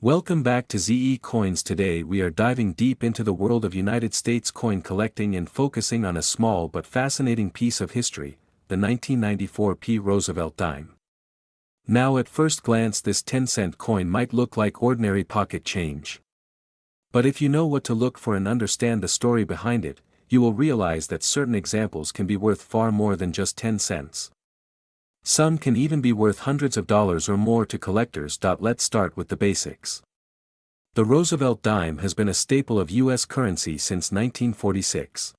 Welcome back to ZE Coins. Today we are diving deep into the world of United States coin collecting and focusing on a small but fascinating piece of history, the 1994 P. Roosevelt dime. Now at first glance this 10-cent coin might look like ordinary pocket change. But if you know what to look for and understand the story behind it, you will realize that certain examples can be worth far more than just 10 cents. Some can even be worth hundreds of dollars or more to collectors. Let's start with the basics. The Roosevelt dime has been a staple of U.S. currency since 1946.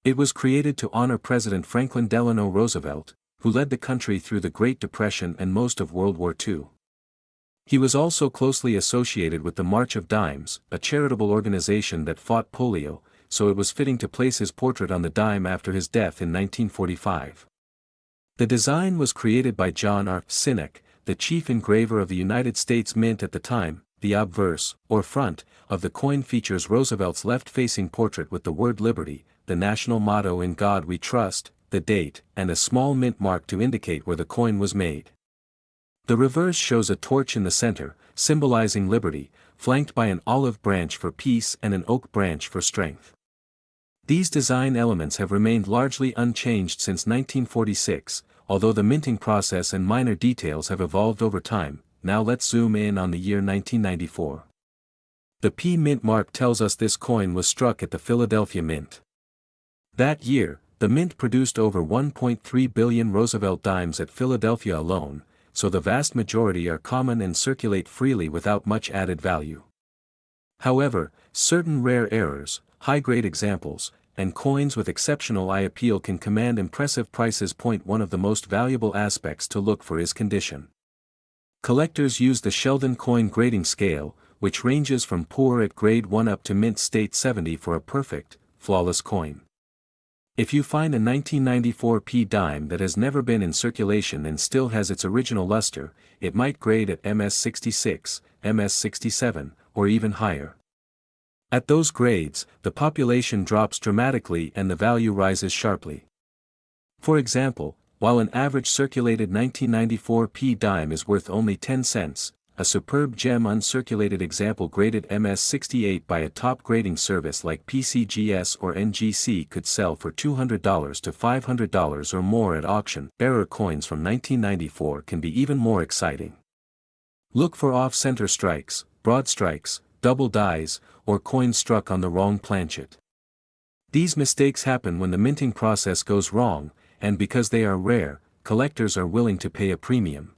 It was created to honor President Franklin Delano Roosevelt, who led the country through the Great Depression and most of World War II. He was also closely associated with the March of Dimes, a charitable organization that fought polio, so it was fitting to place his portrait on the dime after his death in 1945. The design was created by John R. Sinek, the chief engraver of the United States Mint at the time. The obverse, or front, of the coin features Roosevelt's left-facing portrait with the word Liberty, the national motto "In God We Trust," the date, and a small mint mark to indicate where the coin was made. The reverse shows a torch in the center, symbolizing liberty, flanked by an olive branch for peace and an oak branch for strength. These design elements have remained largely unchanged since 1946, although the minting process and minor details have evolved over time. Now let's zoom in on the year 1994. The P Mint mark tells us this coin was struck at the Philadelphia Mint. That year, the Mint produced over 1.3 billion Roosevelt dimes at Philadelphia alone, so the vast majority are common and circulate freely without much added value. However, certain rare errors, high-grade examples, and coins with exceptional eye appeal can command impressive prices. One of the most valuable aspects to look for is condition. Collectors use the Sheldon coin grading scale, which ranges from poor at grade 1 up to mint state 70 for a perfect, flawless coin. If you find a 1994 P dime that has never been in circulation and still has its original luster, it might grade at MS66, MS67, or even higher. At those grades, the population drops dramatically and the value rises sharply. For example, while an average circulated 1994 P dime is worth only 10 cents, a superb gem uncirculated example graded MS68 by a top grading service like PCGS or NGC could sell for $200 to $500 or more at auction. Error coins from 1994 can be even more exciting. Look for off-center strikes, broad strikes, double dies, or coins struck on the wrong planchet. These mistakes happen when the minting process goes wrong, and because they are rare, collectors are willing to pay a premium.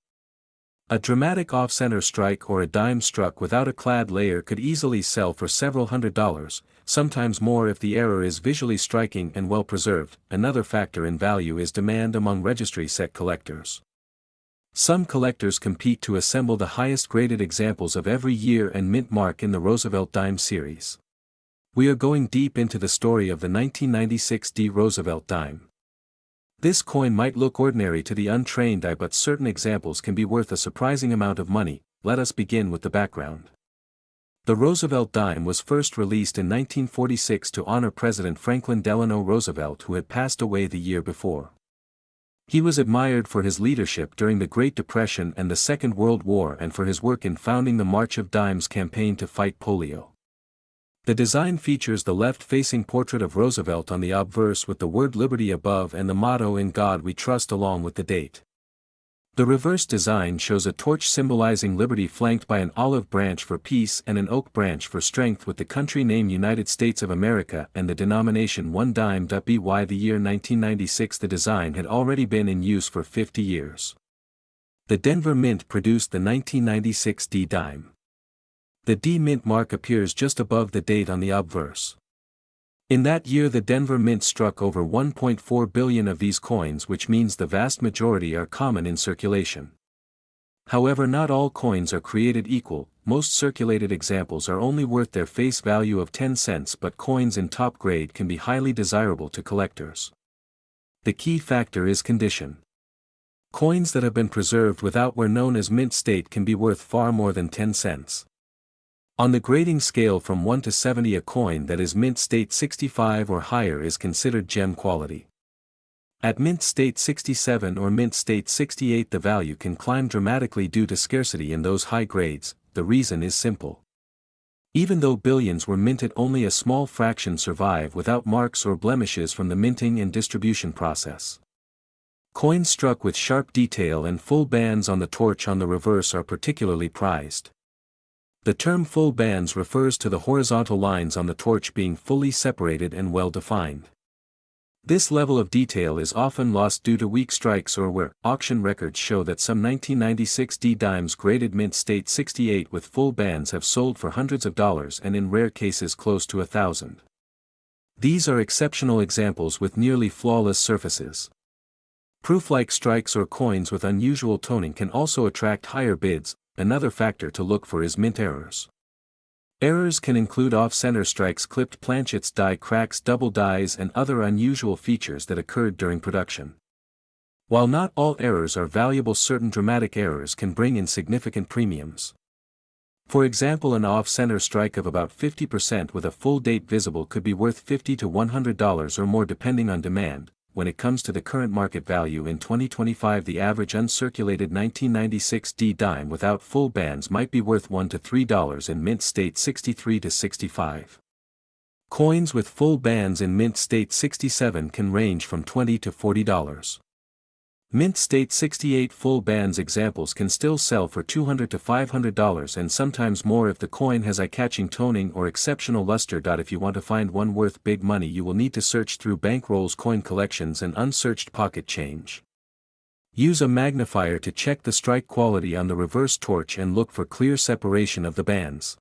A dramatic off-center strike or a dime struck without a clad layer could easily sell for several $100s, sometimes more if the error is visually striking and well preserved. Another factor in value is demand among registry set collectors. Some collectors compete to assemble the highest graded examples of every year and mint mark in the Roosevelt dime series. We are going deep into the story of the 1996 D. Roosevelt dime. This coin might look ordinary to the untrained eye, but certain examples can be worth a surprising amount of money. Let us begin with the background. The Roosevelt dime was first released in 1946 to honor President Franklin Delano Roosevelt, who had passed away the year before. He was admired for his leadership during the Great Depression and the Second World War and for his work in founding the March of Dimes campaign to fight polio. The design features the left-facing portrait of Roosevelt on the obverse with the word Liberty above and the motto "In God We Trust" along with the date. The reverse design shows a torch symbolizing liberty flanked by an olive branch for peace and an oak branch for strength with the country name United States of America and the denomination 1 dime. By the year 1996 the design had already been in use for 50 years. The Denver Mint produced the 1996 D dime. The D Mint mark appears just above the date on the obverse. In that year the Denver Mint struck over 1.4 billion of these coins, which means the vast majority are common in circulation. However, not all coins are created equal. Most circulated examples are only worth their face value of 10 cents, but coins in top grade can be highly desirable to collectors. The key factor is condition. Coins that have been preserved without wear, known as mint state, can be worth far more than 10 cents. On the grading scale from 1 to 70, a coin that is mint state 65 or higher is considered gem quality. At mint state 67 or mint state 68 the value can climb dramatically due to scarcity in those high grades. the reason is simple. Even though billions were minted, only a small fraction survive without marks or blemishes from the minting and distribution process. Coins struck with sharp detail and full bands on the torch on the reverse are particularly prized. The term full bands refers to the horizontal lines on the torch being fully separated and well defined. This level of detail is often lost due to weak strikes or wear. Auction records show that some 1996 D dimes graded mint state 68 with full bands have sold for hundreds of dollars and in rare cases close to $1,000. These are exceptional examples with nearly flawless surfaces. Proof-like strikes or coins with unusual toning can also attract higher bids. Another factor to look for is mint errors. Errors can include off-center strikes, clipped planchets, die cracks, double dies, and other unusual features that occurred during production. While not all errors are valuable, certain dramatic errors can bring in significant premiums. For example, an off-center strike of about 50% with a full date visible could be worth $50 to $100 or more depending on demand. When it comes to the current market value in 2025, the average uncirculated 1996 D dime without full bands might be worth $1 to $3 in mint state 63 to 65. Coins with full bands in mint state 67 can range from $20 to $40. Mint state 68 full bands examples can still sell for $200 to $500 and sometimes more if the coin has eye-catching toning or exceptional luster. If you want to find one worth big money, you will need to search through bankrolls, coin collections, and unsearched pocket change. Use a magnifier to check the strike quality on the reverse torch and look for clear separation of the bands.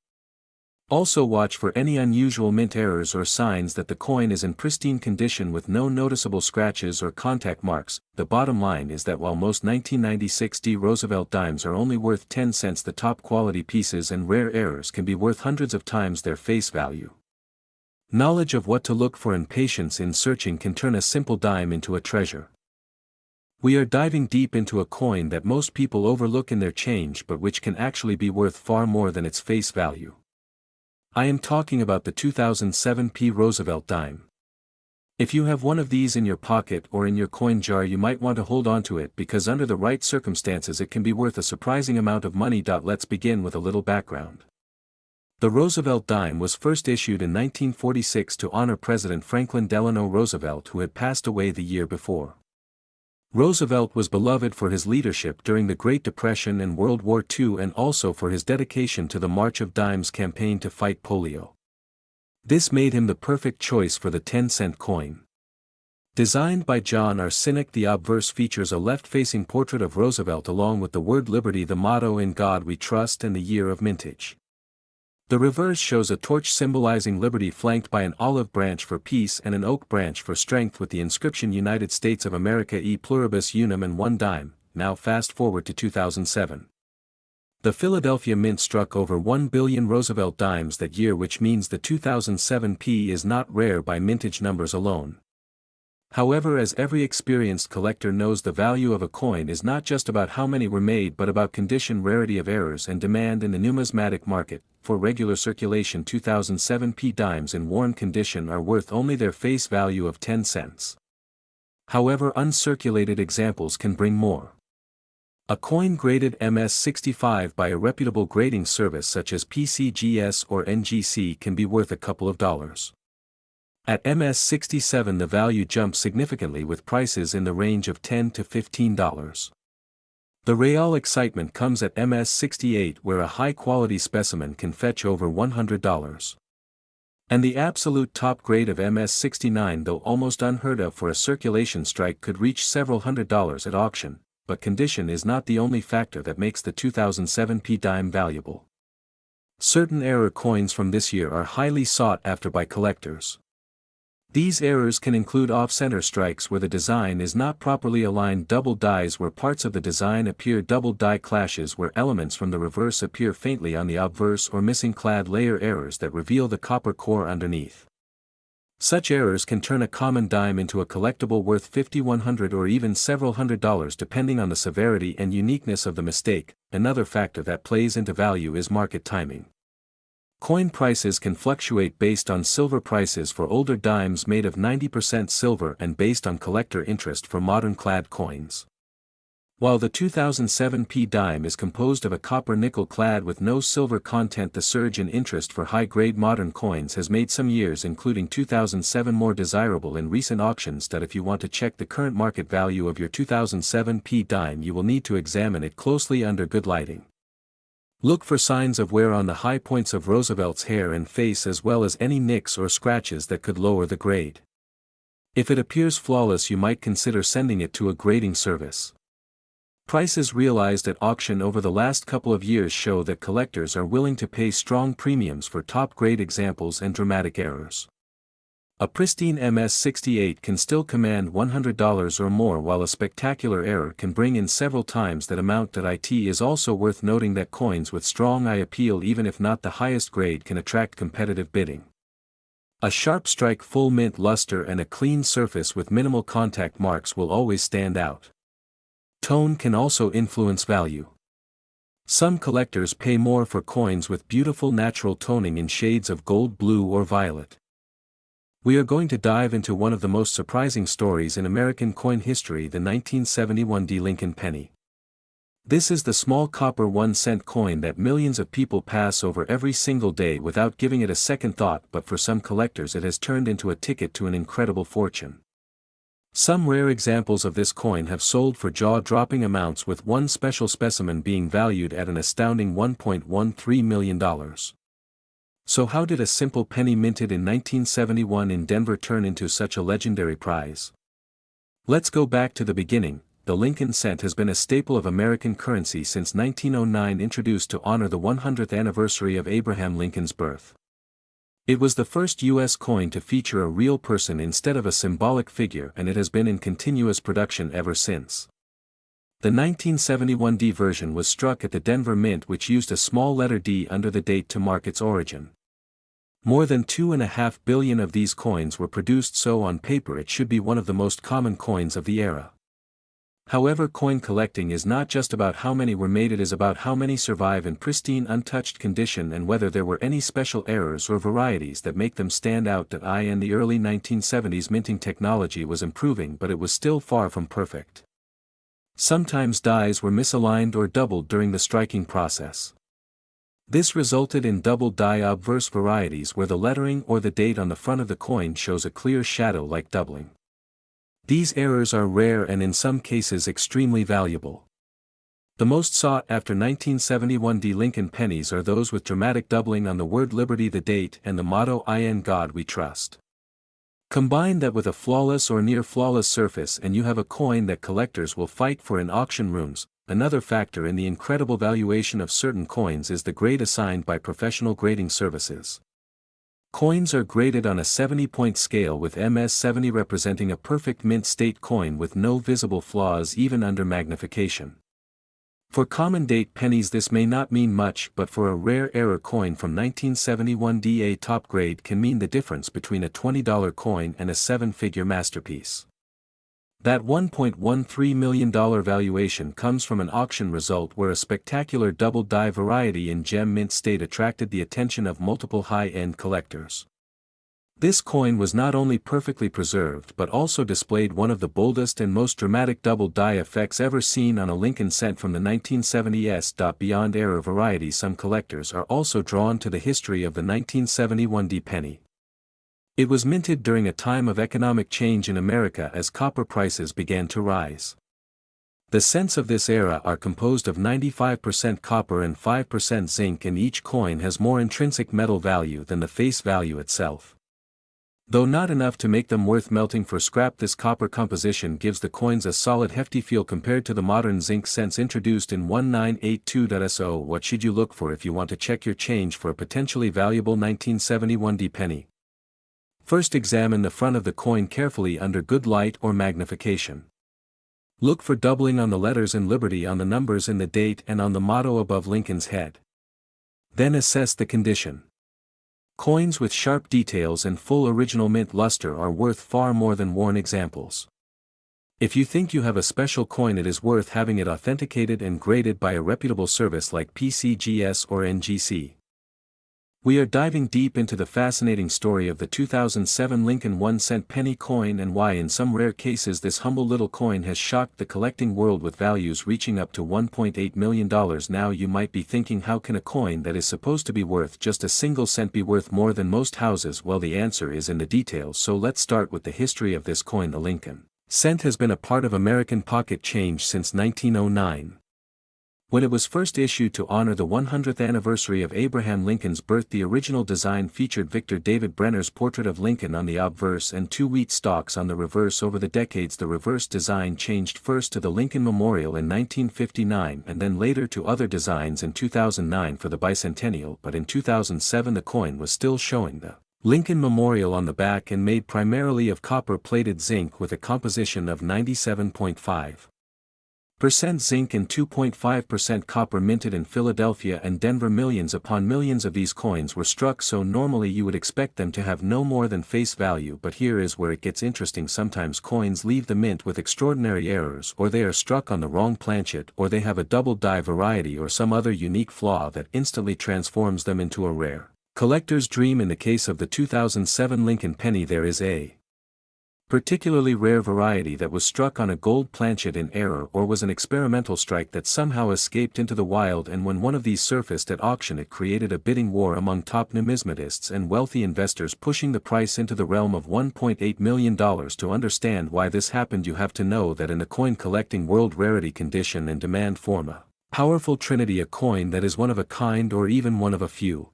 Also watch for any unusual mint errors or signs that the coin is in pristine condition with no noticeable scratches or contact marks. The bottom line is that while most 1996 D Roosevelt dimes are only worth 10 cents, the top quality pieces and rare errors can be worth hundreds of times their face value. Knowledge of what to look for and patience in searching can turn a simple dime into a treasure. We are diving deep into a coin that most people overlook in their change but which can actually be worth far more than its face value. I am talking about the 2007 P. Roosevelt dime. If you have one of these in your pocket or in your coin jar, you might want to hold on to it because under the right circumstances it can be worth a surprising amount of money. Let's begin with a little background. The Roosevelt dime was first issued in 1946 to honor President Franklin Delano Roosevelt, who had passed away the year before. Roosevelt was beloved for his leadership during the Great Depression and World War II and also for his dedication to the March of Dimes campaign to fight polio. This made him the perfect choice for the 10-cent coin. Designed by John R. Sinek, the obverse features a left-facing portrait of Roosevelt along with the word Liberty, the motto "In God We Trust," and the year of mintage. The reverse shows a torch symbolizing liberty flanked by an olive branch for peace and an oak branch for strength with the inscription United States of America e pluribus unum and one dime. Now fast forward to 2007. The Philadelphia Mint struck over 1 billion Roosevelt dimes that year, which means the 2007 P is not rare by mintage numbers alone. However, as every experienced collector knows, the value of a coin is not just about how many were made but about condition, rarity of errors, and demand in the numismatic market. For regular circulation, 2007 P dimes in worn condition are worth only their face value of 10 cents. However, uncirculated examples can bring more. A coin graded MS-65 by a reputable grading service such as PCGS or NGC can be worth a couple of dollars. At MS-67 the value jumps significantly with prices in the range of $10 to $15. The real excitement comes at MS-68, where a high-quality specimen can fetch over $100. And the absolute top grade of MS-69, though almost unheard of for a circulation strike, could reach several $100s at auction, but condition is not the only factor that makes the 2007 P dime valuable. Certain error coins from this year are highly sought after by collectors. These errors can include off-center strikes where the design is not properly aligned, double dies where parts of the design appear, double die clashes where elements from the reverse appear faintly on the obverse, or missing clad layer errors that reveal the copper core underneath. Such errors can turn a common dime into a collectible worth $50, $100, or even several $100s depending on the severity and uniqueness of the mistake. Another factor that plays into value is market timing. Coin prices can fluctuate based on silver prices for older dimes made of 90% silver and based on collector interest for modern clad coins. While the 2007 P dime is composed of a copper nickel clad with no silver content, the surge in interest for high-grade modern coins has made some years including 2007 more desirable in recent auctions that if you want to check the current market value of your 2007 P dime you will need to examine it closely under good lighting. Look for signs of wear on the high points of Roosevelt's hair and face as well as any nicks or scratches that could lower the grade. If it appears flawless you might consider sending it to a grading service. Prices realized at auction over the last couple of years show that collectors are willing to pay strong premiums for top-grade examples and dramatic errors. A pristine MS-68 can still command $100 or more while a spectacular error can bring in several times that amount. It is also worth noting that coins with strong eye appeal even if not the highest grade can attract competitive bidding. A sharp strike full mint luster and a clean surface with minimal contact marks will always stand out. Tone can also influence value. Some collectors pay more for coins with beautiful natural toning in shades of gold, blue or violet. We are going to dive into one of the most surprising stories in American coin history, the 1971 D. Lincoln penny. This is the small copper 1-cent coin that millions of people pass over every single day without giving it a second thought, but for some collectors it has turned into a ticket to an incredible fortune. Some rare examples of this coin have sold for jaw-dropping amounts, with one special specimen being valued at an astounding $1.13 million. So how did a simple penny minted in 1971 in Denver turn into such a legendary prize? Let's go back to the beginning. The Lincoln cent has been a staple of American currency since 1909, introduced to honor the 100th anniversary of Abraham Lincoln's birth. It was the first U.S. coin to feature a real person instead of a symbolic figure, and it has been in continuous production ever since. The 1971 D version was struck at the Denver Mint, which used a small letter D under the date to mark its origin. More than 2.5 billion of these coins were produced, so on paper it should be one of the most common coins of the era. However, coin collecting is not just about how many were made, it is about how many survive in pristine untouched condition and whether there were any special errors or varieties that make them stand out. In the early 1970s minting technology was improving, but it was still far from perfect. Sometimes dies were misaligned or doubled during the striking process. This resulted in double die obverse varieties where the lettering or the date on the front of the coin shows a clear shadow like doubling. These errors are rare and in some cases extremely valuable. The most sought after 1971 D. Lincoln pennies are those with dramatic doubling on the word Liberty, the date, and the motto "In God We Trust." Combine that with a flawless or near flawless surface and you have a coin that collectors will fight for in auction rooms. Another factor in the incredible valuation of certain coins is the grade assigned by professional grading services. Coins are graded on a 70-point scale, with MS-70 representing a perfect mint state coin with no visible flaws even under magnification. For common date pennies this may not mean much, but for a rare error coin from 1971 D, a top grade can mean the difference between a $20 coin and a 7-figure masterpiece. That $1.13 million valuation comes from an auction result where a spectacular double die variety in gem mint state attracted the attention of multiple high-end collectors. This coin was not only perfectly preserved but also displayed one of the boldest and most dramatic double die effects ever seen on a Lincoln cent from the 1970s. Beyond error variety, some collectors are also drawn to the history of the 1971 D penny. It was minted during a time of economic change in America as copper prices began to rise. The cents of this era are composed of 95% copper and 5% zinc, and each coin has more intrinsic metal value than the face value itself. Though not enough to make them worth melting for scrap, this copper composition gives the coins a solid, hefty feel compared to the modern zinc cents introduced in 1982. What should you look for if you want to check your change for a potentially valuable 1971 D penny? First, examine the front of the coin carefully under good light or magnification. Look for doubling on the letters in Liberty, on the numbers in the date, and on the motto above Lincoln's head. Then assess the condition. Coins with sharp details and full original mint luster are worth far more than worn examples. If you think you have a special coin, it is worth having it authenticated and graded by a reputable service like PCGS or NGC. We are diving deep into the fascinating story of the 2007 Lincoln 1-cent penny coin and why in some rare cases this humble little coin has shocked the collecting world with values reaching up to $1.8 million. Now you might be thinking, how can a coin that is supposed to be worth just a single cent be worth more than most houses? Well, the answer is in the details, so let's start with the history of this coin. The Lincoln cent has been a part of American pocket change since 1909. When it was first issued to honor the 100th anniversary of Abraham Lincoln's birth, the original design featured Victor David Brenner's portrait of Lincoln on the obverse and 2 wheat stalks on the reverse. Over the decades, the reverse design changed, first to the Lincoln Memorial in 1959 and then later to other designs in 2009 for the bicentennial, but in 2007 the coin was still showing the Lincoln Memorial on the back and made primarily of copper-plated zinc with a composition of 97.5% zinc and 2.5% copper, minted in Philadelphia and Denver. Millions upon millions of these coins were struck, so normally you would expect them to have no more than face value, but here is where it gets interesting. Sometimes coins leave the mint with extraordinary errors, or they are struck on the wrong planchet, or they have a double die variety or some other unique flaw that instantly transforms them into a rare collector's dream. In the case of the 2007 Lincoln penny, there is a particularly rare variety that was struck on a gold planchet in error, or was an experimental strike that somehow escaped into the wild, and when one of these surfaced at auction it created a bidding war among top numismatists and wealthy investors, pushing the price into the realm of $1.8 million. To understand why this happened, you have to know that in the coin collecting world, rarity, condition and demand form a powerful trinity. A coin that is one of a kind, or even one of a few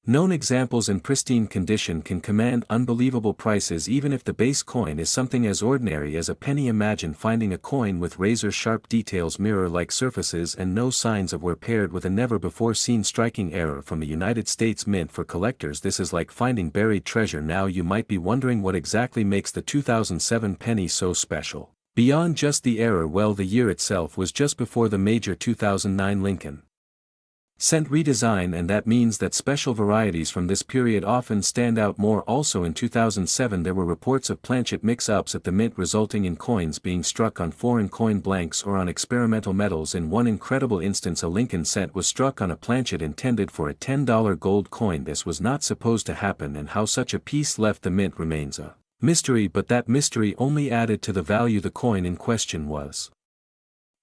known examples in pristine condition, can command unbelievable prices even if the base coin is something as ordinary as a penny. Imagine finding a coin with razor-sharp details, mirror-like surfaces and no signs of wear, paired with a never-before-seen striking error from the United States Mint. For collectors, this is like finding buried treasure. Now you might be wondering what exactly makes the 2007 penny so special. Beyond just the error, well, the year itself was just before the major 2009 Lincoln cent redesign, and that means that special varieties from this period often stand out more. Also in 2007 there were reports of planchet mix-ups at the mint, resulting in coins being struck on foreign coin blanks or on experimental metals. In one incredible instance, a Lincoln cent was struck on a planchet intended for a $10 gold coin. This was not supposed to happen, and how such a piece left the mint remains a mystery, but that mystery only added to the value. The coin in question was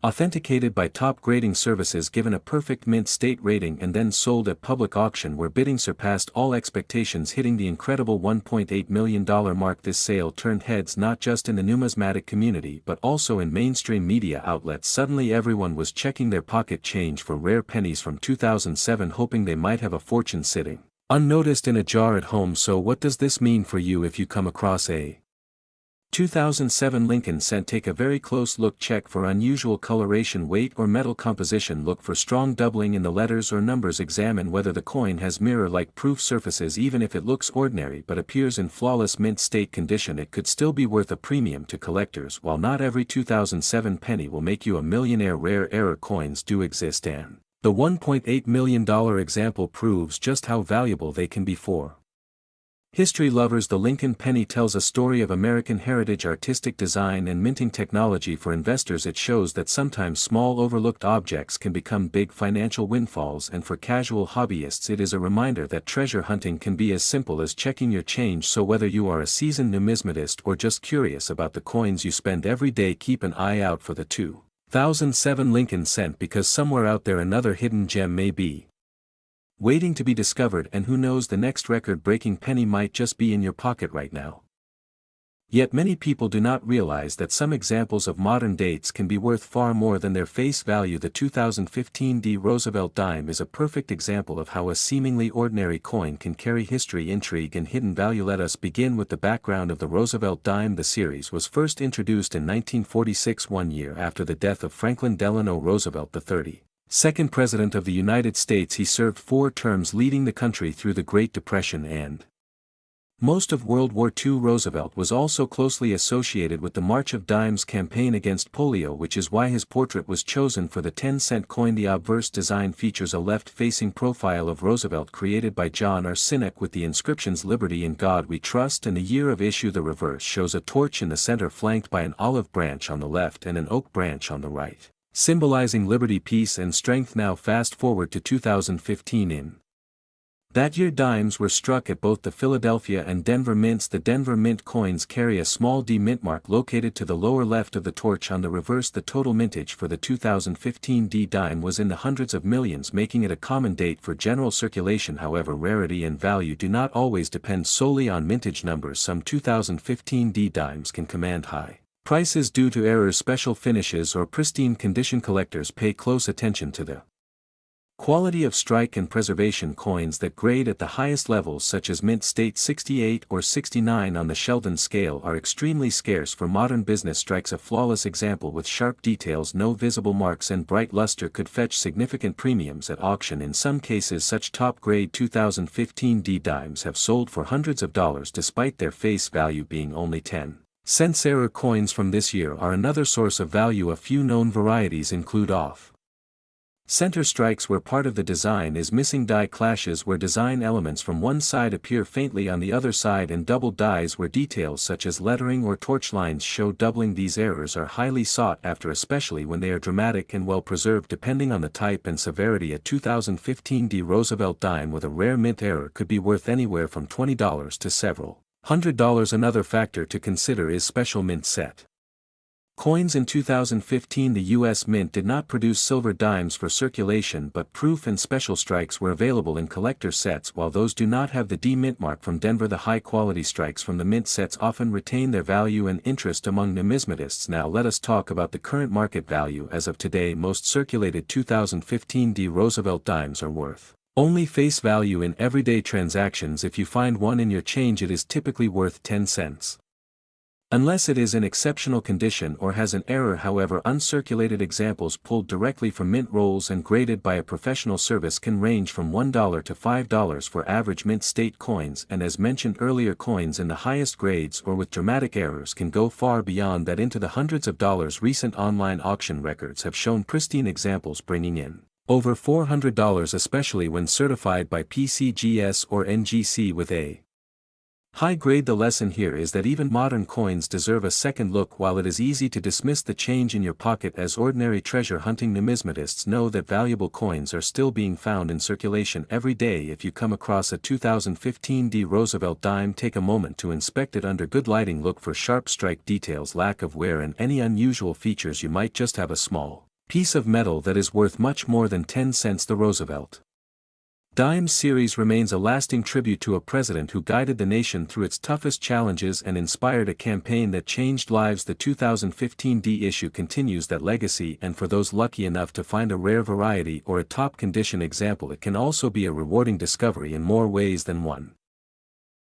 authenticated by top grading services, given a perfect mint state rating, and then sold at public auction where bidding surpassed all expectations, hitting the incredible $1.8 million mark. This sale turned heads not just in the numismatic community but also in mainstream media outlets. Suddenly everyone was checking their pocket change for rare pennies from 2007, hoping they might have a fortune sitting unnoticed in a jar at home. So what does this mean for you if you come across a 2007 Lincoln cent? Take a very close look. Check for unusual coloration, weight or metal composition. Look for strong doubling in the letters or numbers. Examine whether the coin has mirror-like proof surfaces. Even if it looks ordinary but appears in flawless mint state condition, it could still be worth a premium to collectors. While not every 2007 penny will make you a millionaire, rare error coins do exist, and the $1.8 million example proves just how valuable they can be for history lovers. The Lincoln penny tells a story of American heritage, artistic design and minting technology. For investors, it shows that sometimes small overlooked objects can become big financial windfalls, and for casual hobbyists it is a reminder that treasure hunting can be as simple as checking your change. So whether you are a seasoned numismatist or just curious about the coins you spend every day, keep an eye out for the 2007 Lincoln cent, because somewhere out there another hidden gem may be waiting to be discovered, and who knows, the next record-breaking penny might just be in your pocket right now. Yet many people do not realize that some examples of modern dates can be worth far more than their face value. The 2015 D. Roosevelt dime is a perfect example of how a seemingly ordinary coin can carry history, intrigue and hidden value. Let us begin with the background of the Roosevelt dime. The series was first introduced in 1946, 1 year after the death of Franklin Delano Roosevelt, the 32nd President of the United States. He served 4 terms, leading the country through the Great Depression and most of World War II. Roosevelt was also closely associated with the March of Dimes campaign against polio, which is why his portrait was chosen for the 10-cent coin. The obverse design features a left-facing profile of Roosevelt created by John R. Sinek with the inscriptions "Liberty in God We Trust" and the year of issue. The reverse shows a torch in the center flanked by an olive branch on the left and an oak branch on the right, symbolizing liberty, peace and strength. Now fast forward to 2015. In That year dimes were struck at both the Philadelphia and Denver mints. The Denver mint coins carry a small D mint mark located to the lower left of the torch on the reverse. The total mintage for the 2015 D dime was in the hundreds of millions, making it a common date for general circulation. However, rarity and value do not always depend solely on mintage numbers. Some 2015 D dimes can command high prices due to errors, special finishes, or pristine condition. Collectors pay close attention to the quality of strike and preservation. Coins that grade at the highest levels, such as mint state 68 or 69 on the Sheldon scale, are extremely scarce for modern business. Strikes, a flawless example with sharp details, no visible marks, and bright luster, could fetch significant premiums at auction. In some cases, such top-grade 2015 D dimes have sold for hundreds of dollars despite their face value being only 10 cents. Error coins from this year are another source of value. A few known varieties include off center strikes where part of the design is missing, die clashes where design elements from one side appear faintly on the other side, and double dies where details such as lettering or torch lines show doubling. These errors are highly sought after, especially when they are dramatic and well preserved. Depending on the type and severity, a 2015 D Roosevelt dime with a rare mint error could be worth anywhere from $20 to several $100. Another factor to consider is special mint set coins. In 2015, the U.S. Mint did not produce silver dimes for circulation, but proof and special strikes were available in collector sets. While those do not have the D mint mark from Denver, the high-quality strikes from the mint sets often retain their value and interest among numismatists. Now let us talk about the current market value. As of today, most circulated 2015 D Roosevelt dimes are worth only face value in everyday transactions. If you find one in your change, it is typically worth 10 cents. Unless it is in exceptional condition or has an error. However, uncirculated examples pulled directly from mint rolls and graded by a professional service can range from $1 to $5 for average mint state coins, and as mentioned earlier, coins in the highest grades or with dramatic errors can go far beyond that, into the hundreds of dollars. Recent online auction records have shown pristine examples bringing in over $400, especially when certified by PCGS or NGC with a high grade. The lesson here is that even modern coins deserve a second look. While it is easy to dismiss the change in your pocket as ordinary treasure hunting, numismatists know that valuable coins are still being found in circulation every day. If you come across a 2015 D Roosevelt dime, take a moment to inspect it under good lighting. Look for sharp strike details, lack of wear, and any unusual features. You might just have a small piece of metal that is worth much more than 10 cents. The Roosevelt Dime series remains a lasting tribute to a president who guided the nation through its toughest challenges and inspired a campaign that changed lives. The 2015 D issue continues that legacy, and for those lucky enough to find a rare variety or a top condition example, it can also be a rewarding discovery in more ways than one.